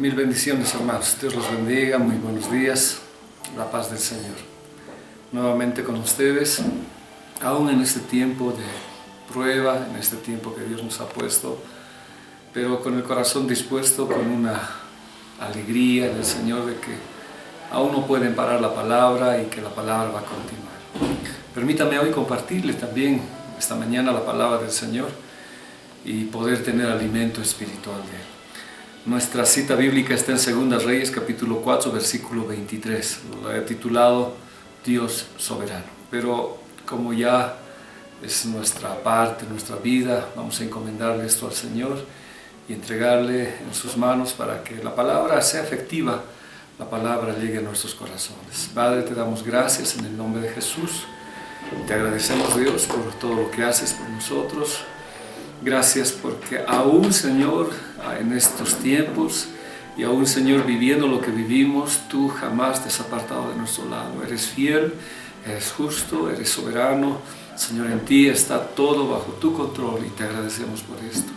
Mil bendiciones, hermanos. Dios los bendiga. Muy buenos días. La paz del Señor. Nuevamente con ustedes, aún en este tiempo de prueba, en este tiempo que Dios nos ha puesto, pero con el corazón dispuesto, con una alegría en el Señor de que aún no pueden parar la palabra y que la palabra va a continuar. Permítame hoy compartirle también esta mañana la palabra del Señor y poder tener alimento espiritual de Él. Nuestra cita bíblica está en 2 Reyes, capítulo 4, versículo 23. Lo he titulado Dios soberano. Pero como ya es nuestra parte, nuestra vida, vamos a encomendarle esto al Señor y entregarle en sus manos para que la palabra sea efectiva, la palabra llegue a nuestros corazones. Padre, te damos gracias en el nombre de Jesús. Te agradecemos, Dios, por todo lo que haces por nosotros. Gracias porque aún, Señor, en estos tiempos y aún, Señor, viviendo lo que vivimos, tú jamás te has apartado de nuestro lado. Eres fiel, eres justo, eres soberano. Señor, en ti está todo bajo tu control y te agradecemos por esto.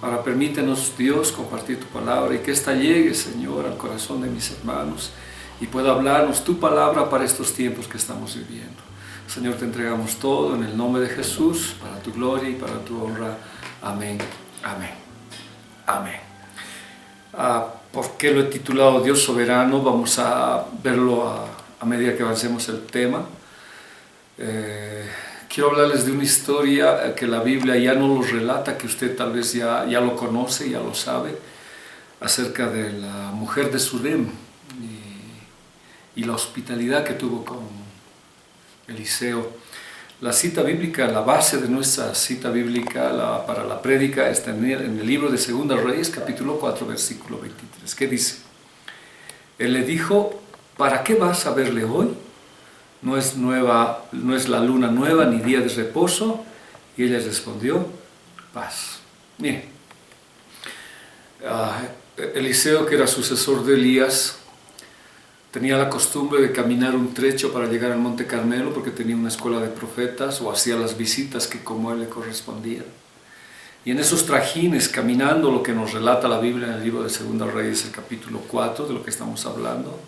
Ahora permítenos, Dios, compartir tu palabra y que ésta llegue, Señor, al corazón de mis hermanos y pueda hablarnos tu palabra para estos tiempos que estamos viviendo. Señor, te entregamos todo en el nombre de Jesús, para tu gloria y para tu honra. Amén, amén, amén. ¿Por qué lo he titulado Dios soberano? Vamos a verlo a medida que avancemos el tema. Quiero hablarles de una historia que la Biblia ya no lo relata, que usted tal vez ya lo conoce, ya lo sabe, acerca de la mujer de Sudem y la hospitalidad que tuvo con Eliseo. La cita bíblica, la base de nuestra cita bíblica para la prédica está en el libro de 2 Reyes, capítulo 4, versículo 23. ¿Qué dice? Él le dijo: ¿para qué vas a verle hoy? No es la luna nueva ni día de reposo. Y ella respondió: paz. Miren, Eliseo, que era sucesor de Elías, tenía la costumbre de caminar un trecho para llegar al Monte Carmelo porque tenía una escuela de profetas o hacía las visitas que como él le correspondían. Y en esos trajines, caminando, lo que nos relata la Biblia en el libro de 2 Reyes, el capítulo 4, de lo que estamos hablando,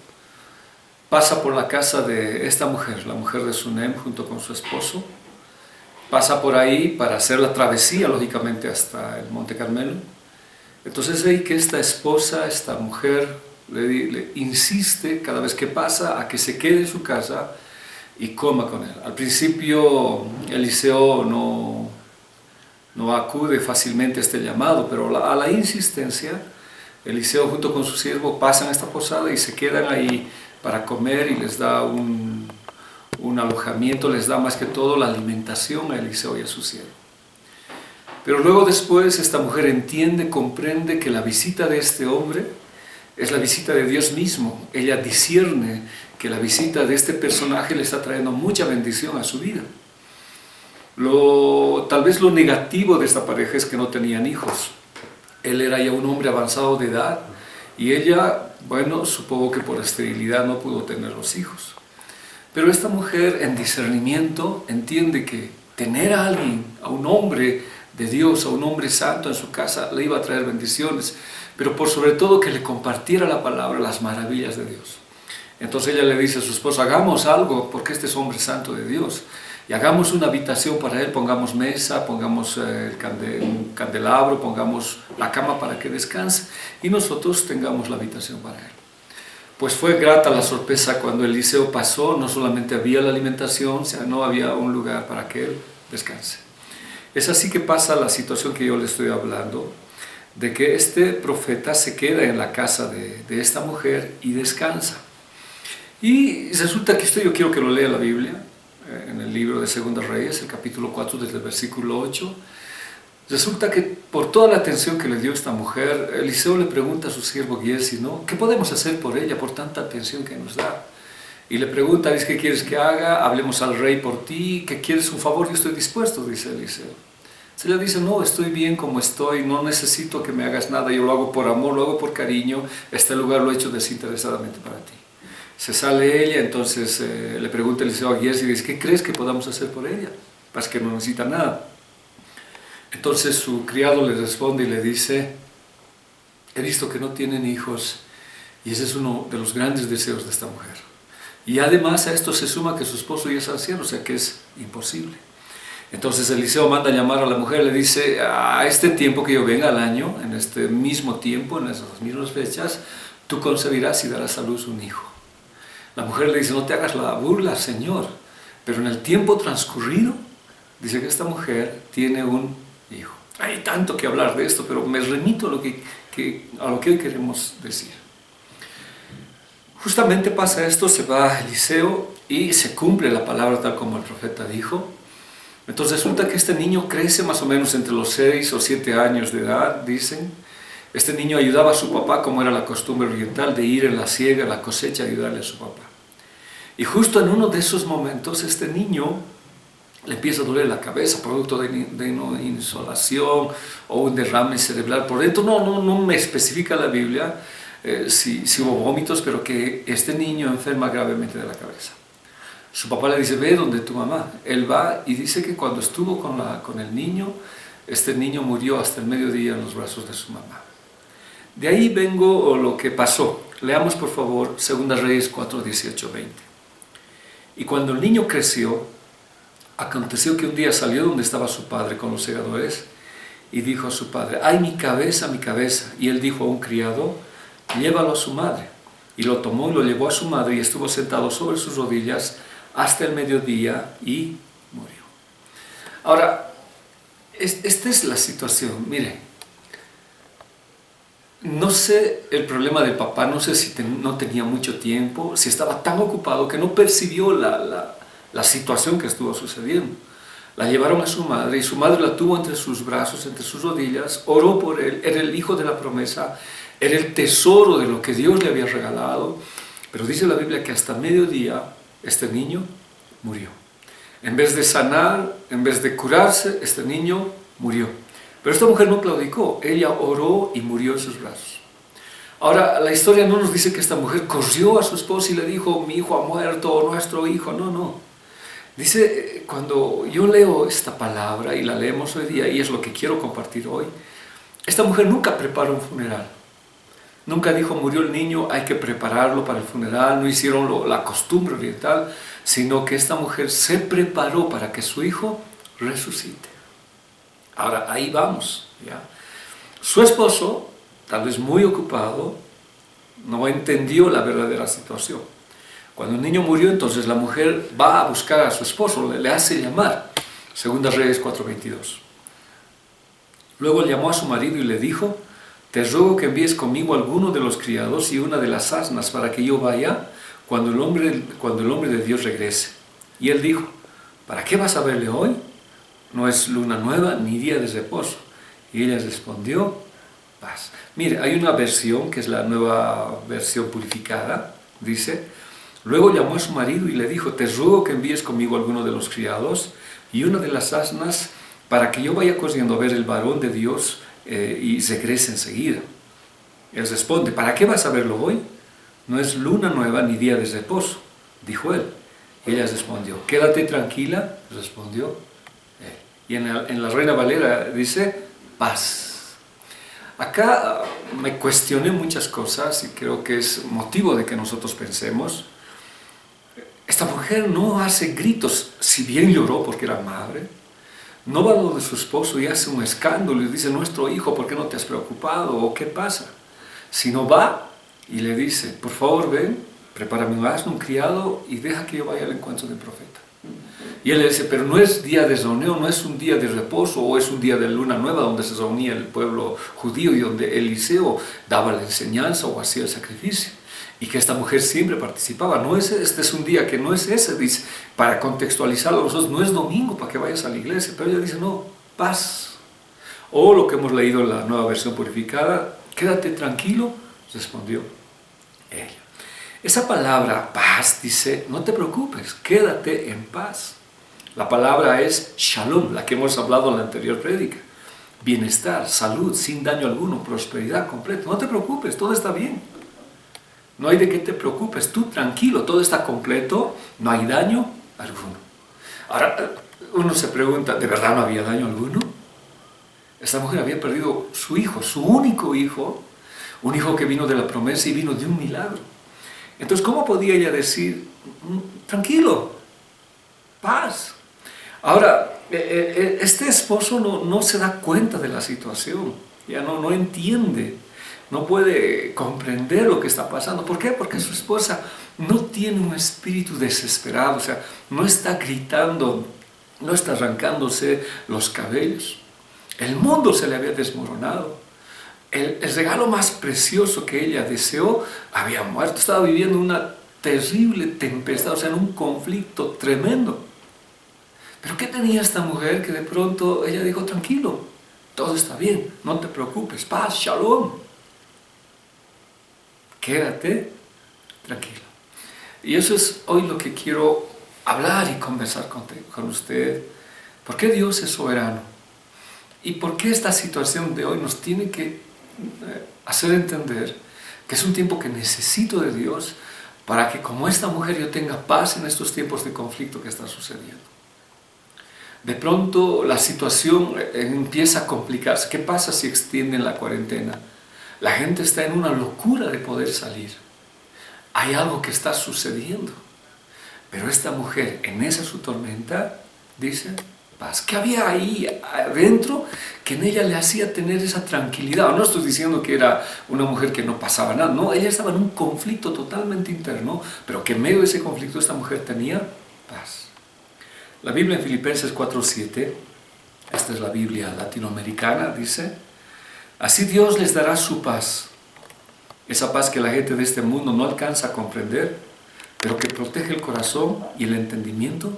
pasa por la casa de esta mujer, la mujer de Sunem, junto con su esposo. Pasa por ahí para hacer la travesía, lógicamente, hasta el Monte Carmelo. Entonces ve que esta esposa, esta mujer, le insiste cada vez que pasa a que se quede en su casa y coma con él. Al principio Eliseo no acude fácilmente a este llamado, pero a la insistencia, Eliseo junto con su siervo pasan a esta posada y se quedan ahí para comer y les da un alojamiento, les da más que todo la alimentación a Eliseo y a su siervo. Pero luego después esta mujer entiende, comprende que la visita de este hombre es la visita de Dios mismo. Ella discierne que la visita de este personaje le está trayendo mucha bendición a su vida. Tal vez lo negativo de esta pareja es que no tenían hijos. Él era ya un hombre avanzado de edad y ella, bueno, supongo que por esterilidad no pudo tener los hijos. Pero esta mujer en discernimiento entiende que tener a alguien, a un hombre de Dios, a un hombre santo en su casa, le iba a traer bendiciones, pero por sobre todo que le compartiera la palabra, las maravillas de Dios. Entonces ella le dice a su esposo: hagamos algo porque este es hombre santo de Dios, y hagamos una habitación para él, pongamos mesa, pongamos un candelabro, pongamos la cama para que descanse, y nosotros tengamos la habitación para él. Pues fue grata la sorpresa cuando Eliseo pasó. No solamente había la alimentación, sino había un lugar para que él descanse. Es así que pasa la situación que yo le estoy hablando, de que este profeta se queda en la casa de esta mujer y descansa. Y resulta que yo quiero que lo lea la Biblia, en el libro de 2 Reyes, el capítulo 4, desde el versículo 8. Resulta que por toda la atención que le dio esta mujer, Eliseo le pregunta a su siervo Giesi, ¿no? ¿Qué podemos hacer por ella, por tanta atención que nos da? Y le pregunta: ¿qué quieres que haga? Hablemos al rey por ti. ¿Qué quieres? Un favor, yo estoy dispuesto, dice Eliseo. Se le dice: no, estoy bien como estoy, no necesito que me hagas nada, yo lo hago por amor, lo hago por cariño, este lugar lo he hecho desinteresadamente para ti. Se sale ella, entonces le pregunta Eliseo a Giesi y dice: ¿qué crees que podamos hacer por ella? Pues que no necesita nada. Entonces su criado le responde y le dice: he visto que no tienen hijos y ese es uno de los grandes deseos de esta mujer. Y además a esto se suma que su esposo ya es anciano, o sea que es imposible. Entonces Eliseo manda a llamar a la mujer, le dice, a este tiempo que yo venga al año, en este mismo tiempo, en esas mismas fechas, tú concebirás y darás a luz un hijo. La mujer le dice, no te hagas la burla, Señor. Pero en el tiempo transcurrido, dice que esta mujer tiene un hijo. Hay tanto que hablar de esto, pero me remito a lo que hoy queremos decir. Justamente pasa esto, se va Eliseo y se cumple la palabra tal como el profeta dijo. Entonces resulta que este niño crece más o menos entre los 6 o 7 años de edad, dicen. Este niño ayudaba a su papá, como era la costumbre oriental, de ir en la siega, en la cosecha, a ayudarle a su papá. Y justo en uno de esos momentos, este niño le empieza a doler la cabeza, producto de una insolación o un derrame cerebral por dentro. No me especifica la Biblia si hubo vómitos, pero que este niño enferma gravemente de la cabeza. Su papá le dice, ve donde tu mamá. Él va y dice que cuando estuvo con el niño, este niño murió hasta el mediodía en los brazos de su mamá. De ahí vengo lo que pasó. Leamos por favor 2 Reyes 4, 18, 20. Y cuando el niño creció, aconteció que un día salió donde estaba su padre con los segadores y dijo a su padre, ¡ay, mi cabeza, mi cabeza! Y él dijo a un criado, llévalo a su madre. Y lo tomó y lo llevó a su madre y estuvo sentado sobre sus rodillas hasta el mediodía y murió. Ahora, esta es la situación, mire. No sé el problema del papá, no sé si no tenía mucho tiempo, si estaba tan ocupado que no percibió la situación que estuvo sucediendo. La llevaron a su madre y su madre la tuvo entre sus brazos, entre sus rodillas, oró por él, era el hijo de la promesa, era el tesoro de lo que Dios le había regalado, pero dice la Biblia que hasta mediodía este niño murió. En vez de sanar, en vez de curarse, este niño murió. Pero esta mujer no claudicó, ella oró y murió en sus brazos. Ahora, la historia no nos dice que esta mujer corrió a su esposo y le dijo, mi hijo ha muerto, nuestro hijo, no. Dice, cuando yo leo esta palabra y la leemos hoy día, y es lo que quiero compartir hoy, esta mujer nunca preparó un funeral. Nunca dijo, murió el niño, hay que prepararlo para el funeral, no hicieron la costumbre oriental, sino que esta mujer se preparó para que su hijo resucite. Ahora, ahí vamos, ¿ya? Su esposo, tal vez muy ocupado, no entendió la verdadera situación. Cuando el niño murió, entonces la mujer va a buscar a su esposo, le hace llamar. 2 Reyes 4:22. Luego llamó a su marido y le dijo, te ruego que envíes conmigo alguno de los criados y una de las asnas para que yo vaya cuando el hombre de Dios regrese. Y él dijo, ¿para qué vas a verle hoy? No es luna nueva ni día de reposo. Y ella respondió, paz. Mire, hay una versión que es la nueva versión purificada, dice, luego llamó a su marido y le dijo, te ruego que envíes conmigo alguno de los criados y una de las asnas para que yo vaya corriendo a ver el varón de Dios y regrese enseguida. Él responde, ¿para qué vas a verlo hoy? No es luna nueva ni día de reposo, dijo él. Y ella respondió, quédate tranquila, respondió él. Y en la Reina Valera dice, paz. Acá me cuestioné muchas cosas y creo que es motivo de que nosotros pensemos. Esta mujer no hace gritos, si bien lloró porque era madre, no va donde su esposo y hace un escándalo y dice, nuestro hijo, ¿por qué no te has preocupado? ¿O qué pasa? Sino va y le dice, por favor ven, prepárame un asno, un criado y deja que yo vaya al encuentro del profeta. Y él le dice, pero no es día de reunión, no es un día de reposo o es un día de luna nueva donde se reunía el pueblo judío y donde Eliseo daba la enseñanza o hacía el sacrificio. Y que esta mujer siempre participaba. No es, este es un día que no es ese, dice, para contextualizarlo nosotros, no es domingo para que vayas a la iglesia, pero ella dice, no, paz. O lo que hemos leído en la nueva versión purificada, quédate tranquilo, respondió ella. Esa palabra paz dice, no te preocupes, quédate en paz. La palabra es shalom, la que hemos hablado en la anterior prédica. Bienestar, salud, sin daño alguno, prosperidad completa. No te preocupes, todo está bien. No hay de qué te preocupes, tú tranquilo, todo está completo, no hay daño alguno. Ahora, uno se pregunta, ¿de verdad no había daño alguno? Esta mujer había perdido su hijo, su único hijo, un hijo que vino de la promesa y vino de un milagro. Entonces, ¿cómo podía ella decir, tranquilo, paz? Ahora, este esposo no se da cuenta de la situación, ya no entiende, no puede comprender lo que está pasando. ¿Por qué? Porque su esposa no tiene un espíritu desesperado, o sea, no está gritando, no está arrancándose los cabellos. El mundo se le había desmoronado. El regalo más precioso que ella deseó había muerto. Estaba viviendo una terrible tempestad, o sea, en un conflicto tremendo. Pero ¿qué tenía esta mujer que de pronto ella dijo, tranquilo, todo está bien, no te preocupes, paz, shalom. Quédate tranquilo. Y eso es hoy lo que quiero hablar y conversar con usted. ¿Por qué Dios es soberano? ¿Y por qué esta situación de hoy nos tiene que hacer entender que es un tiempo que necesito de Dios para que como esta mujer yo tenga paz en estos tiempos de conflicto que está sucediendo? De pronto la situación empieza a complicarse. ¿Qué pasa si extienden la cuarentena? La gente está en una locura de poder salir. Hay algo que está sucediendo. Pero esta mujer, en esa su tormenta, dice, paz. ¿Qué había ahí adentro que en ella le hacía tener esa tranquilidad? No estoy diciendo que era una mujer que no pasaba nada, no, ella estaba en un conflicto totalmente interno, pero que en medio de ese conflicto esta mujer tenía paz. La Biblia en Filipenses 4:7, esta es la Biblia latinoamericana, dice, así Dios les dará su paz, esa paz que la gente de este mundo no alcanza a comprender, pero que protege el corazón y el entendimiento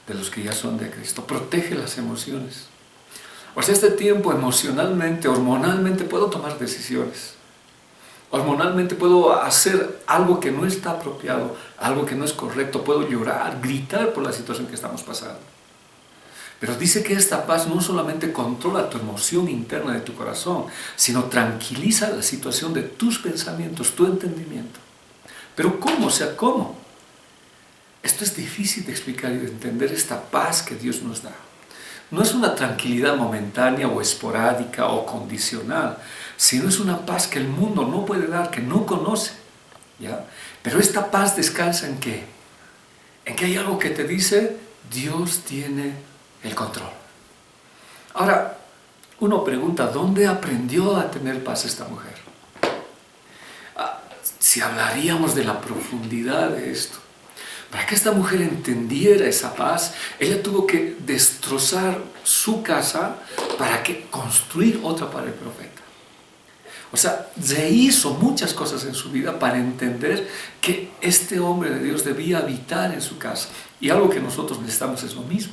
de los que ya son de Cristo, protege las emociones. O sea, este tiempo emocionalmente, hormonalmente puedo tomar decisiones. Hormonalmente puedo hacer algo que no está apropiado, algo que no es correcto, puedo llorar, gritar por la situación que estamos pasando. Pero dice que esta paz no solamente controla tu emoción interna de tu corazón, sino tranquiliza la situación de tus pensamientos, tu entendimiento. Pero ¿cómo? O sea, ¿cómo? Esto es difícil de explicar y de entender, esta paz que Dios nos da. No es una tranquilidad momentánea o esporádica o condicional, sino es una paz que el mundo no puede dar, que no conoce, ¿ya? Pero esta paz descansa ¿en qué? En que hay algo que te dice, Dios tiene el control. Ahora, uno pregunta, ¿dónde aprendió a tener paz esta mujer? Si hablaríamos de la profundidad de esto, para que esta mujer entendiera esa paz, ella tuvo que destrozar su casa para que construir otra para el profeta. O sea, rehizo muchas cosas en su vida para entender que este hombre de Dios debía habitar en su casa. Y algo que nosotros necesitamos es lo mismo.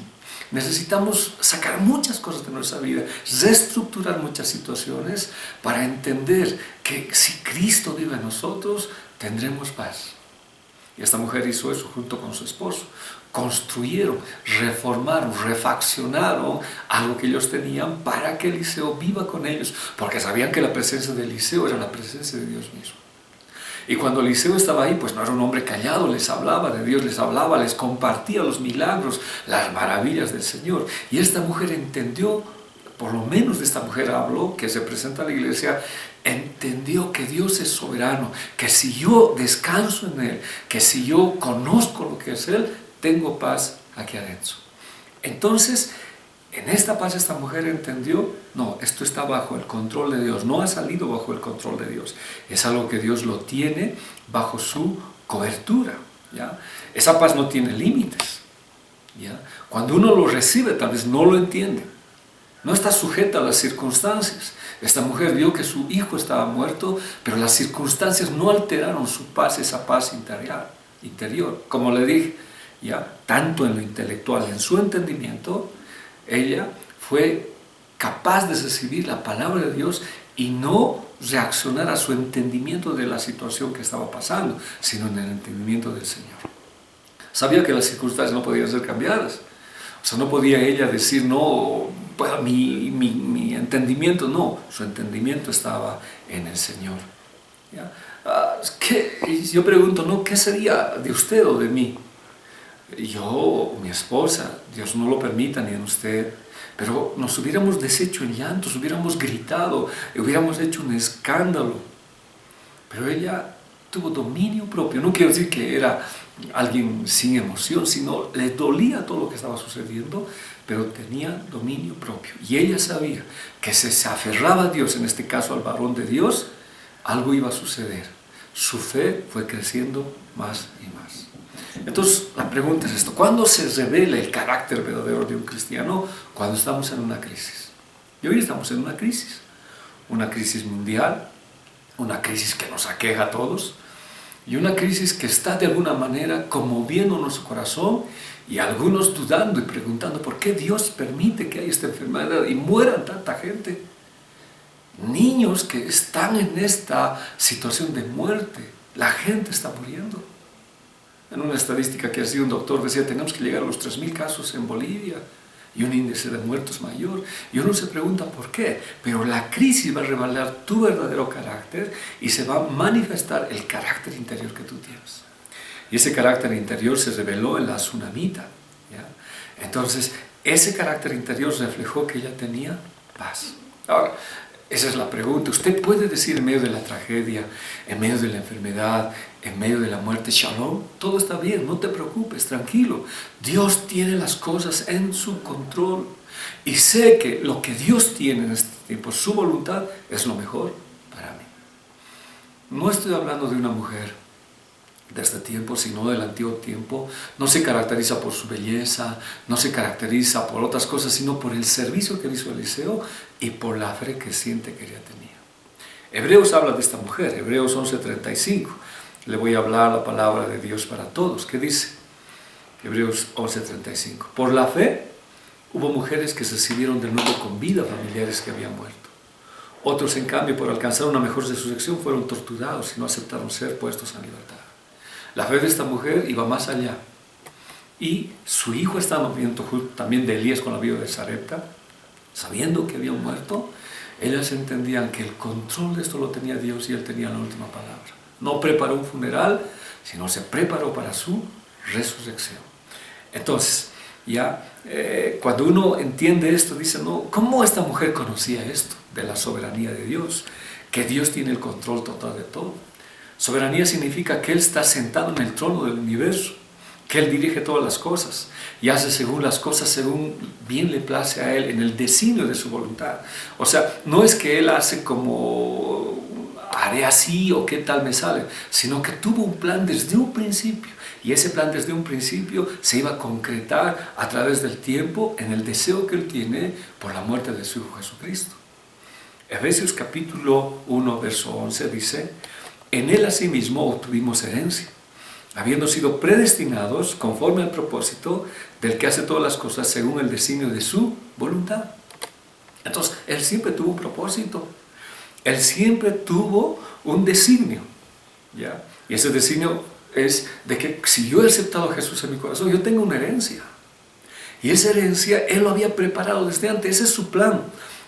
Necesitamos sacar muchas cosas de nuestra vida, reestructurar muchas situaciones para entender que si Cristo vive en nosotros, tendremos paz. Y esta mujer hizo eso junto con su esposo. Construyeron, reformaron, refaccionaron algo que ellos tenían para que Eliseo viva con ellos, porque sabían que la presencia de Eliseo era la presencia de Dios mismo. Y cuando Eliseo estaba ahí, pues no era un hombre callado, les hablaba de Dios, les hablaba, les compartía los milagros, las maravillas del Señor. Y esta mujer entendió, por lo menos de esta mujer habló, que se presenta a la iglesia, entendió que Dios es soberano, que si yo descanso en Él, que si yo conozco lo que es Él, tengo paz aquí adentro. Entonces, en esta paz esta mujer entendió, no, esto está bajo el control de Dios, no ha salido bajo el control de Dios, es algo que Dios lo tiene bajo su cobertura, ¿ya? Esa paz no tiene límites, ¿ya? Cuando uno lo recibe tal vez no lo entiende, no está sujeta a las circunstancias. Esta mujer vio que su hijo estaba muerto, pero las circunstancias no alteraron su paz, esa paz interior. Como le dije, ¿ya? Tanto en lo intelectual, en su entendimiento, ella fue capaz de recibir la palabra de Dios y no reaccionar a su entendimiento de la situación que estaba pasando, sino en el entendimiento del Señor. Sabía que las circunstancias no podían ser cambiadas. O sea, no podía ella decir, no, pues, mi entendimiento, no, su entendimiento estaba en el Señor. ¿Ya? Yo pregunto, ¿no? ¿Qué sería de usted o de mí? Yo, mi esposa, Dios no lo permita ni en usted, pero nos hubiéramos deshecho en llantos, hubiéramos gritado, hubiéramos hecho un escándalo, pero ella tuvo dominio propio. No quiero decir que era alguien sin emoción, sino le dolía todo lo que estaba sucediendo, pero tenía dominio propio. Y ella sabía que si se aferraba a Dios, en este caso al varón de Dios, algo iba a suceder. Su fe fue creciendo más y más. Entonces, la pregunta es esto: ¿cuándo se revela el carácter verdadero de un cristiano? Cuando estamos en una crisis. Y hoy estamos en una crisis mundial, una crisis que nos aqueja a todos, y una crisis que está de alguna manera conmoviendo nuestro corazón, y algunos dudando y preguntando por qué Dios permite que haya esta enfermedad y mueran tanta gente. Niños que están en esta situación de muerte, la gente está muriendo. En una estadística que hacía un doctor decía, tenemos que llegar a los 3.000 casos en Bolivia y un índice de muertos mayor. Y uno se pregunta por qué, pero la crisis va a revelar tu verdadero carácter y se va a manifestar el carácter interior que tú tienes. Y ese carácter interior se reveló en la tsunamita, ¿ya? Entonces, ese carácter interior reflejó que ella tenía paz. Ahora, esa es la pregunta. Usted puede decir en medio de la tragedia, en medio de la enfermedad, en medio de la muerte, shalom, todo está bien, no te preocupes, tranquilo. Dios tiene las cosas en su control. Y sé que lo que Dios tiene en este tiempo, su voluntad, es lo mejor para mí. No estoy hablando de una mujer de este tiempo, sino del antiguo tiempo. No se caracteriza por su belleza, no se caracteriza por otras cosas, sino por el servicio que hizo Eliseo y por la fe creciente que ella tenía. Hebreos habla de esta mujer, Hebreos 11:35. Le voy a hablar la palabra de Dios para todos. ¿Qué dice? Hebreos 11:35. Por la fe hubo mujeres que se recibieron de nuevo con vida familiares que habían muerto. Otros, en cambio, por alcanzar una mejor resurrección, fueron torturados y no aceptaron ser puestos en libertad. La fe de esta mujer iba más allá. Y su hijo estaba viendo también de Elías con la vida de Sarepta, sabiendo que habían muerto. Ellas entendían que el control de esto lo tenía Dios y Él tenía la última palabra. No preparó un funeral, sino se preparó para su resurrección. Entonces, cuando uno entiende esto, dice, no, ¿cómo esta mujer conocía esto de la soberanía de Dios? Que Dios tiene el control total de todo. Soberanía significa que Él está sentado en el trono del universo, que Él dirige todas las cosas y hace según las cosas según bien le place a Él, en el designio de su voluntad. O sea, no es que Él hace como haré así o qué tal me sale, sino que tuvo un plan desde un principio, y ese plan desde un principio se iba a concretar a través del tiempo en el deseo que Él tiene por la muerte de su Hijo Jesucristo. Efesios capítulo 1, verso 11 dice: en Él asimismo obtuvimos herencia, habiendo sido predestinados conforme al propósito del que hace todas las cosas según el designio de su voluntad. Entonces, Él siempre tuvo un propósito. Él siempre tuvo un designio, ¿ya? Y ese designio es de que si yo he aceptado a Jesús en mi corazón, yo tengo una herencia. Y esa herencia Él lo había preparado desde antes. Ese es su plan.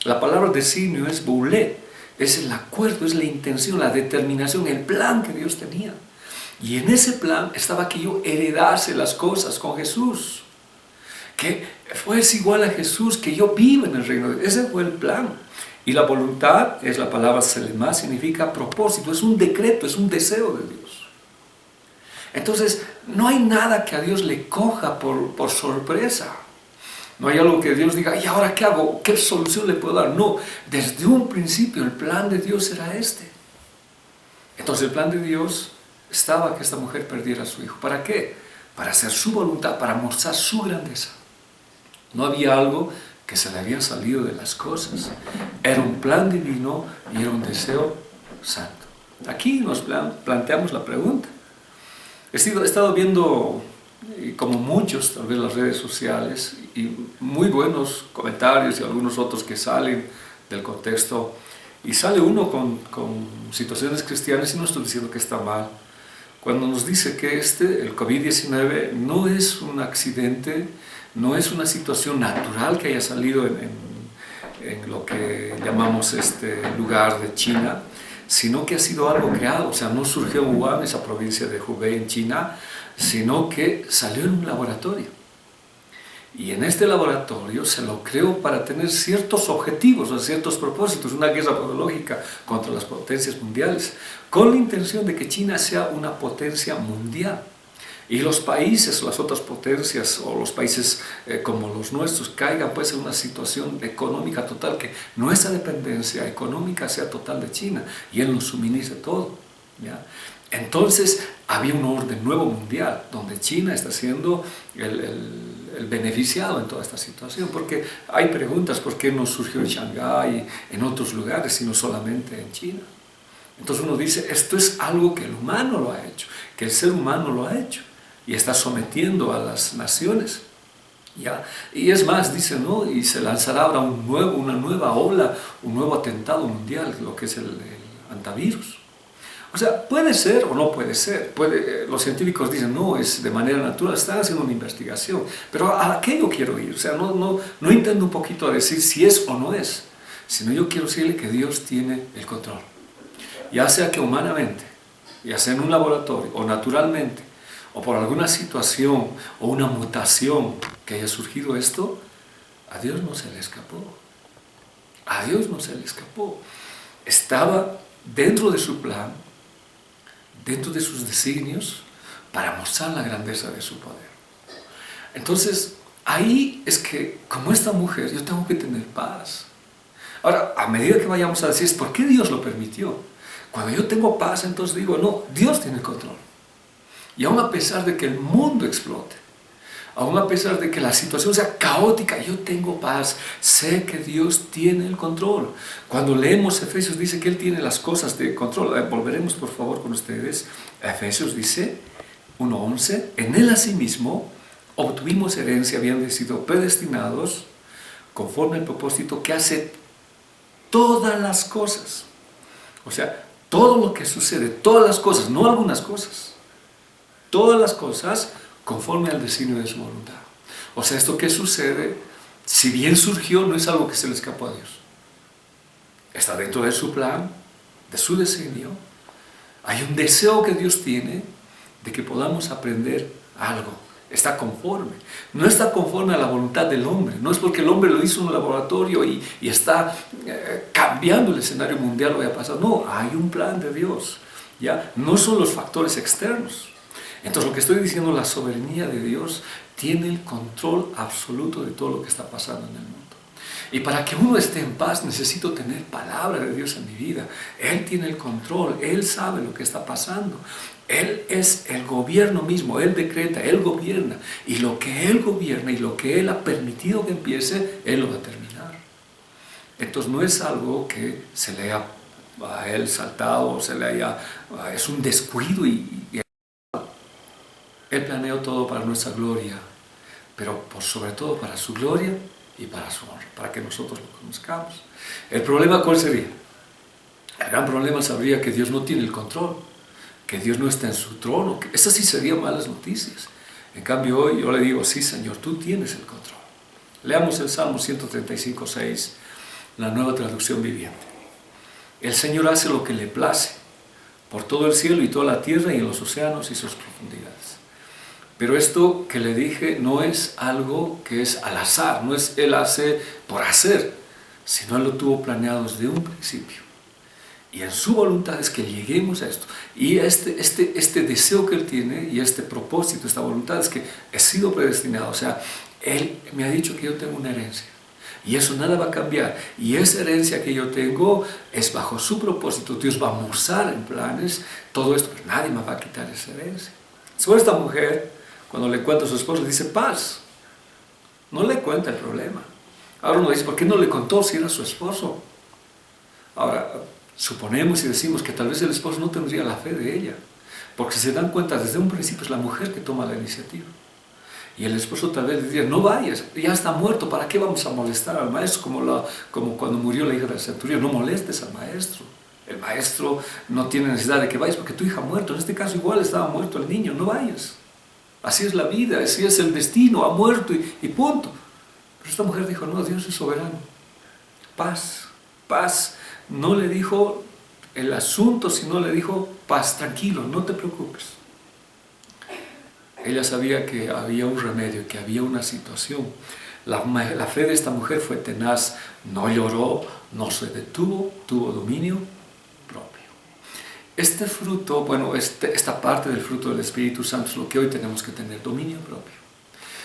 La palabra designio es boulé. Es el acuerdo, es la intención, la determinación, el plan que Dios tenía. Y en ese plan estaba que yo heredase las cosas con Jesús. Que fuese igual a Jesús, que yo viva en el reino de Dios. Ese fue el plan. Y la voluntad, es la palabra selemá, significa propósito, es un decreto, es un deseo de Dios. Entonces, no hay nada que a Dios le coja por sorpresa. No hay algo que Dios diga, ¿y ahora qué hago? ¿Qué solución le puedo dar? No, desde un principio el plan de Dios era este. Entonces el plan de Dios estaba que esta mujer perdiera a su hijo. ¿Para qué? Para hacer su voluntad, para mostrar su grandeza. No había algo que se le había salido de las cosas. Era un plan divino y era un deseo santo. Aquí nos planteamos la pregunta. He estado viendo, como muchos, tal vez las redes sociales, y muy buenos comentarios y algunos otros que salen del contexto, y sale uno con situaciones cristianas, y no estoy diciendo que está mal, cuando nos dice que el COVID-19 no es un accidente, no es una situación natural que haya salido en lo que llamamos este lugar de China, sino que ha sido algo creado. O sea, no surgió en Wuhan, esa provincia de Hubei en China, sino que salió en un laboratorio. Y en este laboratorio se lo creó para tener ciertos objetivos o ciertos propósitos, una guerra biológica contra las potencias mundiales, con la intención de que China sea una potencia mundial. Y los países, las otras potencias o los países como los nuestros caigan pues en una situación económica total, que nuestra dependencia económica sea total de China y Él nos suministre todo, ¿ya? Entonces había un orden nuevo mundial donde China está siendo el beneficiado en toda esta situación, porque hay preguntas: ¿por qué no surgió en Shanghái, en otros lugares, sino solamente en China? Entonces uno dice, esto es algo que el humano lo ha hecho, que el ser humano lo ha hecho y está sometiendo a las naciones, ¿ya? Y es más, dice, ¿no? Y se lanzará ahora una nueva ola, un nuevo atentado mundial, lo que es el antivirus. O sea, puede ser o no puede ser. Los científicos dicen, no, es de manera natural, están haciendo una investigación. Pero ¿a qué yo quiero ir? O sea, no intento un poquito a decir si es o no es, sino yo quiero decirle que Dios tiene el control. Ya sea que humanamente, ya sea en un laboratorio o naturalmente, o por alguna situación o una mutación que haya surgido esto, a Dios no se le escapó. A Dios no se le escapó. Estaba dentro de su plan, dentro de sus designios, para mostrar la grandeza de su poder. Entonces, ahí es que, como esta mujer, yo tengo que tener paz. Ahora, a medida que vayamos a decir, ¿por qué Dios lo permitió? Cuando yo tengo paz, entonces digo, no, Dios tiene el control. Y aún a pesar de que el mundo explote, aún a pesar de que la situación sea caótica, yo tengo paz, sé que Dios tiene el control. Cuando leemos Efesios dice que Él tiene las cosas de control. Volveremos por favor con ustedes. Efesios dice, 1:11, en Él asimismo obtuvimos herencia, habiendo sido predestinados conforme al propósito que hace todas las cosas. O sea, todo lo que sucede, todas las cosas, no algunas cosas, todas las cosas conforme al designio de su voluntad. O sea, esto que sucede, si bien surgió, no es algo que se le escapó a Dios. Está dentro de su plan, de su designio. Hay un deseo que Dios tiene de que podamos aprender algo. Está conforme. No está conforme a la voluntad del hombre. No es porque el hombre lo hizo en un laboratorio y está cambiando el escenario mundial lo que ha pasado. No, hay un plan de Dios, ¿ya? No son los factores externos. Entonces lo que estoy diciendo, la soberanía de Dios tiene el control absoluto de todo lo que está pasando en el mundo. Y para que uno esté en paz necesito tener palabra de Dios en mi vida. Él tiene el control, Él sabe lo que está pasando. Él es el gobierno mismo, Él decreta, Él gobierna. Y lo que Él gobierna y lo que Él ha permitido que empiece, Él lo va a terminar. Entonces no es algo que se le haya a Él saltado, se le haya, es un descuido y Él planeó todo para nuestra gloria, pero por sobre todo para su gloria y para su honra, para que nosotros lo conozcamos. ¿El problema cuál sería? El gran problema sería que Dios no tiene el control, que Dios no está en su trono. Esas sí serían malas noticias. En cambio hoy yo le digo, sí Señor, tú tienes el control. Leamos el Salmo 135:6, la Nueva Traducción Viviente. El Señor hace lo que le place por todo el cielo y toda la tierra y en los océanos y sus profundidades. Pero esto que le dije no es algo que es al azar, no es Él hace por hacer, sino Él lo tuvo planeado desde un principio. Y en su voluntad es que lleguemos a esto. Y este deseo que Él tiene y este propósito, esta voluntad es que he sido predestinado. O sea, Él me ha dicho que yo tengo una herencia. Y eso nada va a cambiar. Y esa herencia que yo tengo es bajo su propósito. Dios va a almorzar en planes todo esto, pero nadie me va a quitar esa herencia. Sobre esta mujer, cuando le cuenta a su esposo, le dice paz. No le cuenta el problema. Ahora uno dice, ¿por qué no le contó si era su esposo? Ahora, suponemos y decimos que tal vez el esposo no tendría la fe de ella, porque si se dan cuenta, desde un principio es la mujer que toma la iniciativa. Y el esposo tal vez le diría, no vayas, ya está muerto, ¿para qué vamos a molestar al maestro? Como cuando murió la hija del centurión, no molestes al maestro. El maestro no tiene necesidad de que vayas porque tu hija ha muerto. En este caso igual estaba muerto el niño, no vayas. Así es la vida, así es el destino, ha muerto y punto. Pero esta mujer dijo, no, Dios es soberano. Paz, paz. No le dijo el asunto, sino le dijo, paz, tranquilo, no te preocupes. Ella sabía que había un remedio, que había una situación. La fe de esta mujer fue tenaz, no lloró, no se detuvo, tuvo dominio propio. Este fruto, bueno, esta parte del fruto del Espíritu Santo es lo que hoy tenemos que tener, dominio propio.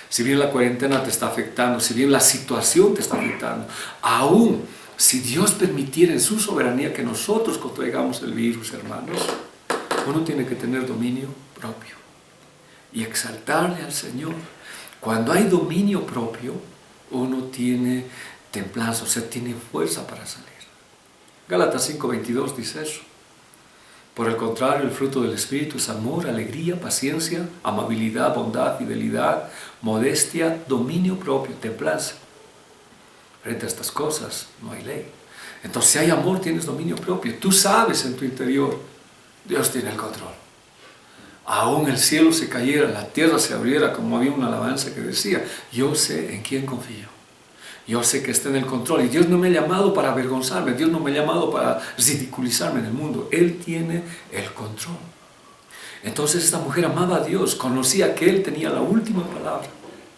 Si bien la cuarentena te está afectando, si bien la situación te está afectando, aún si Dios permitiera en su soberanía que nosotros contraigamos el virus, hermanos, uno tiene que tener dominio propio y exaltarle al Señor. Cuando hay dominio propio, uno tiene templanza, o sea, tiene fuerza para salir. Gálatas 5:22 dice eso. Por el contrario, el fruto del Espíritu es amor, alegría, paciencia, amabilidad, bondad, fidelidad, modestia, dominio propio, templanza. Frente a estas cosas no hay ley. Entonces, si hay amor, tienes dominio propio. Tú sabes en tu interior, Dios tiene el control. Aún el cielo se cayera, la tierra se abriera, como había una alabanza que decía, yo sé en quién confío. Yo sé que está en el control y Dios no me ha llamado para avergonzarme, Dios no me ha llamado para ridiculizarme en el mundo. Él tiene el control. Entonces esta mujer amaba a Dios, conocía que Él tenía la última palabra,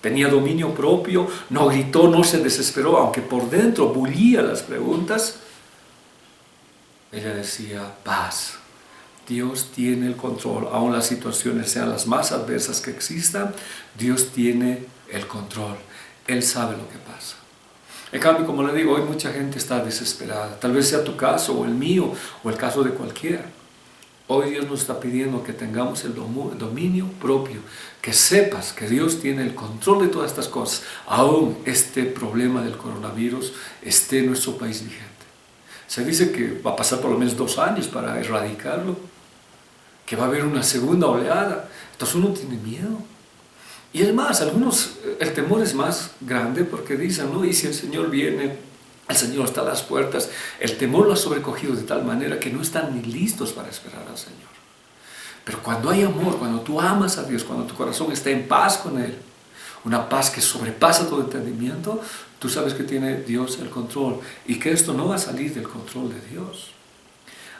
tenía dominio propio, no gritó, no se desesperó, aunque por dentro bullía las preguntas. Ella decía, paz. Dios tiene el control, aun las situaciones sean las más adversas que existan, Dios tiene el control. Él sabe lo que pasa. En cambio, como le digo, hoy mucha gente está desesperada. Tal vez sea tu caso, o el mío, o el caso de cualquiera. Hoy Dios nos está pidiendo que tengamos el dominio propio, que sepas que Dios tiene el control de todas estas cosas. Aún este problema del coronavirus esté en nuestro país vigente. Se dice que va a pasar por lo menos 2 años para erradicarlo, que va a haber una segunda oleada. Entonces uno tiene miedo. Y es más, algunos, el temor es más grande porque dicen, ¿no? Y si el Señor viene, el Señor está a las puertas, el temor lo ha sobrecogido de tal manera que no están ni listos para esperar al Señor. Pero cuando hay amor, cuando tú amas a Dios, cuando tu corazón está en paz con Él, una paz que sobrepasa todo entendimiento, tú sabes que tiene Dios el control y que esto no va a salir del control de Dios.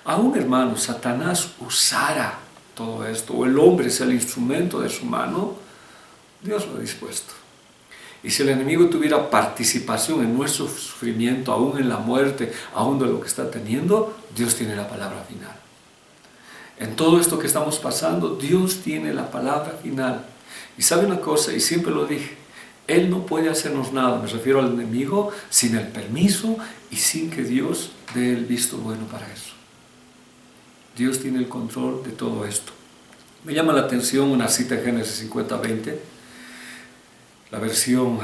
Aún, hermanos, Satanás usara todo esto, o el hombre sea el instrumento de su mano, Dios lo ha dispuesto. Y si el enemigo tuviera participación en nuestro sufrimiento, aún en la muerte, aún de lo que está teniendo, Dios tiene la palabra final. En todo esto que estamos pasando, Dios tiene la palabra final. Y sabe una cosa, y siempre lo dije, Él no puede hacernos nada, me refiero al enemigo, sin el permiso y sin que Dios dé el visto bueno para eso. Dios tiene el control de todo esto. Me llama la atención una cita en Génesis 50:20, la versión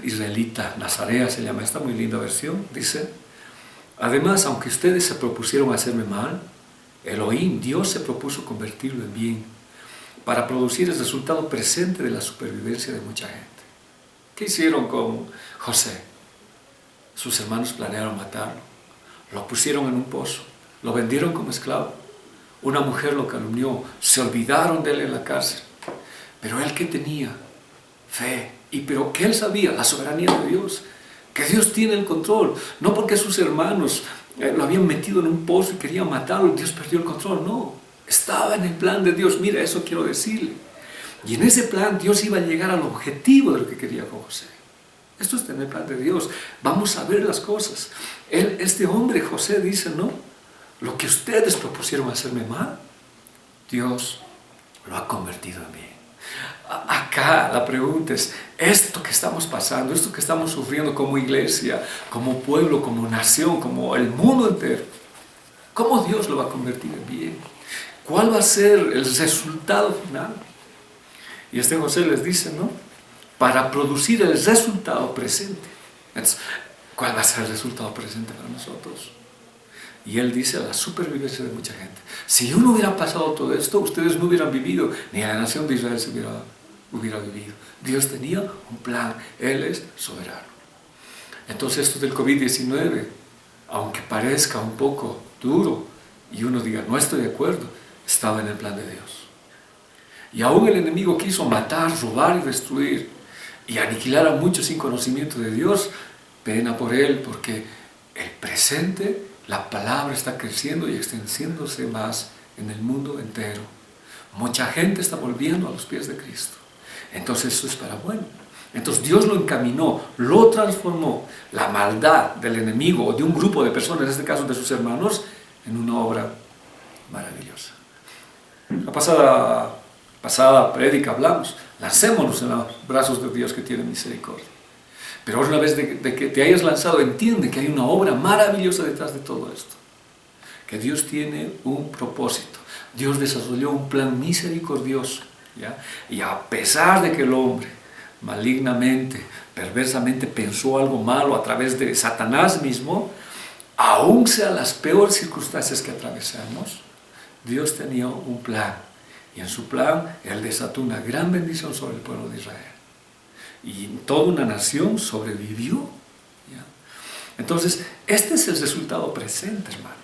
israelita, Nazarea se llama, esta muy linda versión, dice, además, aunque ustedes se propusieron hacerme mal, Elohim, Dios se propuso convertirlo en bien, para producir el resultado presente de la supervivencia de mucha gente. ¿Qué hicieron con José? Sus hermanos planearon matarlo, lo pusieron en un pozo, lo vendieron como esclavo, una mujer lo calumnió, se olvidaron de él en la cárcel, pero él, ¿qué tenía? Fe. Pero que él sabía, la soberanía de Dios, que Dios tiene el control, no porque sus hermanos lo habían metido en un pozo y querían matarlo, Dios perdió el control, no, estaba en el plan de Dios. Mira, eso quiero decirle, y en ese plan Dios iba a llegar al objetivo de lo que quería con José. Esto está en el plan de Dios, vamos a ver las cosas. Este hombre José dice, no, lo que ustedes propusieron hacerme mal, Dios lo ha convertido en bien. Acá la pregunta es, esto que estamos pasando, esto que estamos sufriendo como iglesia, como pueblo, como nación, como el mundo entero, ¿cómo Dios lo va a convertir en bien? ¿Cuál va a ser el resultado final? Y José les dice, ¿no? Para producir el resultado presente. Entonces, ¿cuál va a ser el resultado presente para nosotros? Y él dice, la supervivencia de mucha gente. Si yo no hubiera pasado todo esto, ustedes no hubieran vivido, ni la nación de Israel se hubiera vivido. Dios tenía un plan, Él es soberano. Entonces esto del COVID-19, aunque parezca un poco duro, y uno diga, no estoy de acuerdo, estaba en el plan de Dios. Y aún el enemigo quiso matar, robar y destruir, y aniquilar a muchos sin conocimiento de Dios, pena por él, porque el presente, la palabra está creciendo y extendiéndose más en el mundo entero. Mucha gente está volviendo a los pies de Cristo. entonces eso es para bueno. Entonces Dios lo encaminó, lo transformó, la maldad del enemigo o de un grupo de personas, en este caso de sus hermanos, en una obra maravillosa. La pasada prédica hablamos, lancémonos en los brazos de Dios que tiene misericordia. Pero una vez de que te hayas lanzado, entiende que hay una obra maravillosa detrás de todo esto. Que Dios tiene un propósito. Dios desarrolló un plan misericordioso, ¿ya? Y a pesar de que el hombre malignamente, perversamente pensó algo malo a través de Satanás mismo, aún sean las peores circunstancias que atravesamos, Dios tenía un plan. Y en su plan, Él desató una gran bendición sobre el pueblo de Israel. Y toda una nación sobrevivió, ¿ya? Entonces, este es el resultado presente, hermanos.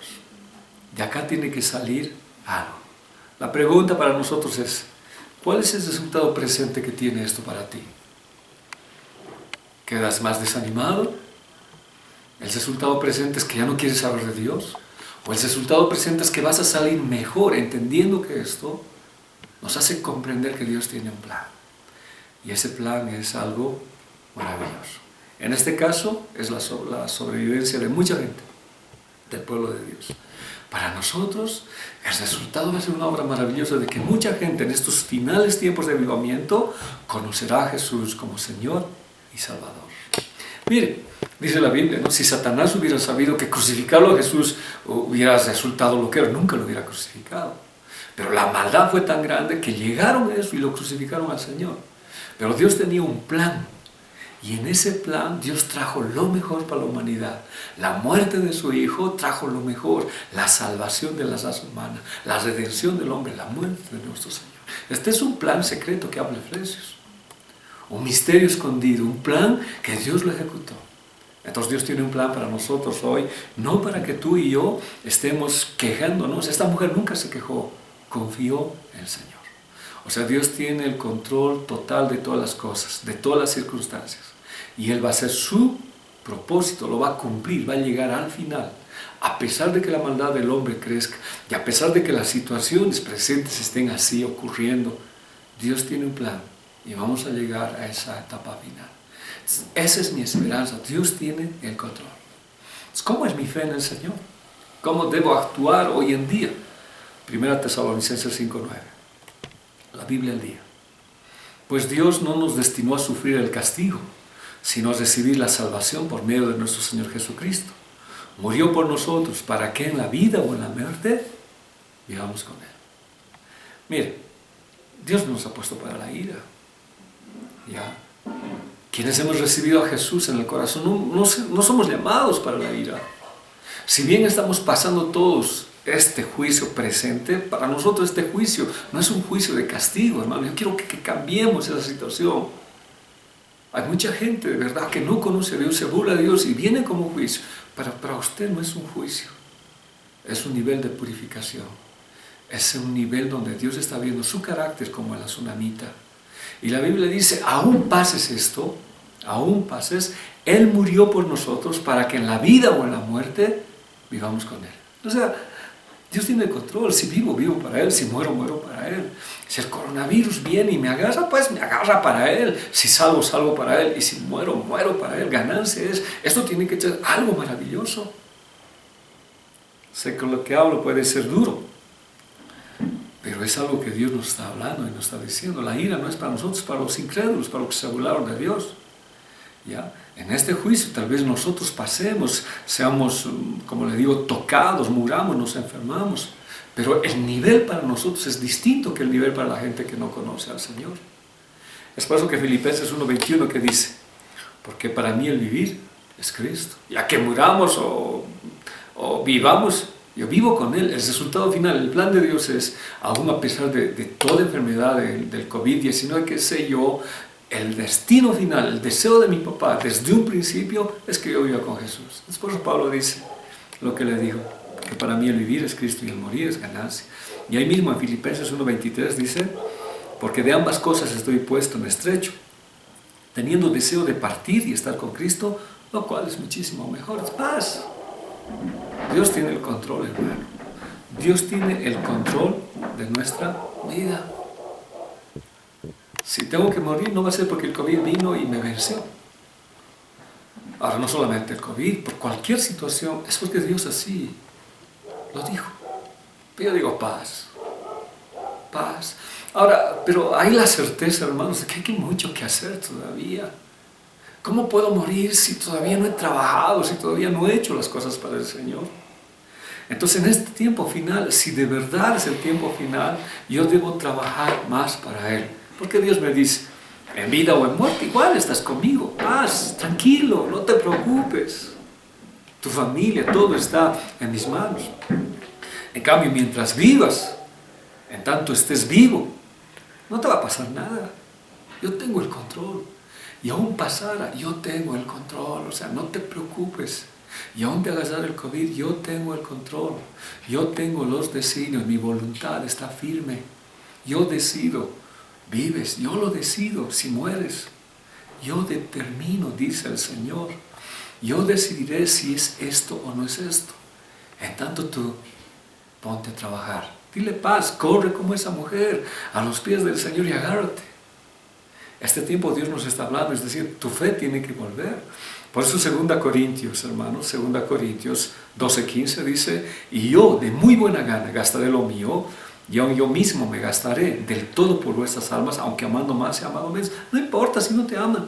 De acá tiene que salir algo. La pregunta para nosotros es, ¿cuál es el resultado presente que tiene esto para ti? ¿Quedas más desanimado? ¿El resultado presente es que ya no quieres saber de Dios? ¿O el resultado presente es que vas a salir mejor entendiendo que esto nos hace comprender que Dios tiene un plan? Y ese plan es algo maravilloso. En este caso es la sobrevivencia de mucha gente, del pueblo de Dios. Para nosotros el resultado va a ser una obra maravillosa de que mucha gente en estos finales tiempos de avivamiento conocerá a Jesús como Señor y Salvador. Mire, dice la Biblia, ¿no? Si Satanás hubiera sabido que crucificarlo a Jesús hubiera resultado lo que era, nunca lo hubiera crucificado. Pero la maldad fue tan grande que llegaron a eso y lo crucificaron al Señor. Pero Dios tenía un plan. Y en ese plan Dios trajo lo mejor para la humanidad. La muerte de su Hijo trajo lo mejor, la salvación de las almas humanas, la redención del hombre, la muerte de nuestro Señor. Este es un plan secreto que habla Efesios. Un misterio escondido, un plan que Dios lo ejecutó. Entonces Dios tiene un plan para nosotros hoy, no para que tú y yo estemos quejándonos. Esta mujer nunca se quejó, confió en el Señor. O sea, Dios tiene el control total de todas las cosas, de todas las circunstancias. Y Él va a hacer su propósito, lo va a cumplir, va a llegar al final. A pesar de que la maldad del hombre crezca y a pesar de que las situaciones presentes estén así ocurriendo, Dios tiene un plan y vamos a llegar a esa etapa final. Esa es mi esperanza, Dios tiene el control. ¿Cómo es mi fe en el Señor? ¿Cómo debo actuar hoy en día? 1 Tesalonicenses 5:9. La Biblia al día. Pues Dios no nos destinó a sufrir el castigo, sino a recibir la salvación por medio de nuestro Señor Jesucristo. Murió por nosotros para que en la vida o en la muerte vivamos con Él. Mire, Dios no nos ha puesto para la ira. ¿Ya? Quienes hemos recibido a Jesús en el corazón no somos llamados para la ira. Si bien estamos pasando todos este juicio presente, para nosotros este juicio no es un juicio de castigo, hermano. Yo quiero que cambiemos esa situación. Hay mucha gente de verdad que no conoce a Dios, se burla de Dios y viene como juicio. Para usted no es un juicio, es un nivel de purificación. Es un nivel donde Dios está viendo su carácter como la tsunamita. Y la Biblia dice, aún pases esto, aún pases, Él murió por nosotros para que en la vida o en la muerte vivamos con Él. O sea, Dios tiene el control. Si vivo, vivo para Él. Si muero, muero para Él. Si el coronavirus viene y me agarra, pues me agarra para Él. Si salgo, salgo para Él. Y si muero, muero para Él. Ganancia es. Esto tiene que ser algo maravilloso. Sé que lo que hablo puede ser duro, pero es algo que Dios nos está hablando y nos está diciendo. La ira no es para nosotros, para los incrédulos, para los que se burlaron de Dios. ¿Ya? En este juicio tal vez nosotros pasemos, seamos, como le digo, tocados, muramos, nos enfermamos. Pero el nivel para nosotros es distinto que el nivel para la gente que no conoce al Señor. Es por eso que Filipenses 1:21 que dice, porque para mí el vivir es Cristo. Ya que muramos o vivamos, yo vivo con Él. El resultado final, el plan de Dios es, aún a pesar de toda enfermedad del COVID-19, qué sé yo, el destino final, el deseo de mi papá desde un principio es que yo viva con Jesús. Después Pablo dice lo que le dijo, que para mí el vivir es Cristo y el morir es ganancia. Y ahí mismo en Filipenses 1:23 dice, porque de ambas cosas estoy puesto en estrecho, teniendo deseo de partir y estar con Cristo, lo cual es muchísimo mejor, es paz. Dios tiene el control, hermano. Dios tiene el control de nuestra vida. Si tengo que morir, no va a ser porque el COVID vino y me venció. Ahora, no solamente el COVID, por cualquier situación, es porque Dios así lo dijo. Pero yo digo paz. Paz. Ahora, pero hay la certeza, hermanos, de que hay mucho que hacer todavía. ¿Cómo puedo morir si todavía no he trabajado, si todavía no he hecho las cosas para el Señor? Entonces, en este tiempo final, si de verdad es el tiempo final, yo debo trabajar más para Él. Porque Dios me dice, en vida o en muerte, igual estás conmigo, paz, tranquilo, no te preocupes. Tu familia, todo está en mis manos. En cambio, mientras vivas, en tanto estés vivo, no te va a pasar nada. Yo tengo el control. Y aún pasara, yo tengo el control. O sea, no te preocupes. Y aún te hagas dar el COVID, yo tengo el control. Yo tengo los designios, mi voluntad está firme. Yo decido, vives, yo lo decido, si mueres. Yo determino, dice el Señor. Yo decidiré si es esto o no es esto. En tanto tú, ponte a trabajar. Dile paz, corre como esa mujer a los pies del Señor y agárrate. Este tiempo Dios nos está hablando, es decir, tu fe tiene que volver. Por eso 2 Corintios, hermanos, 2 Corintios 12:15 dice, y yo de muy buena gana gastaré lo mío, y aun yo mismo me gastaré del todo por vuestras almas, aunque amando más y amado menos. No importa si no te aman.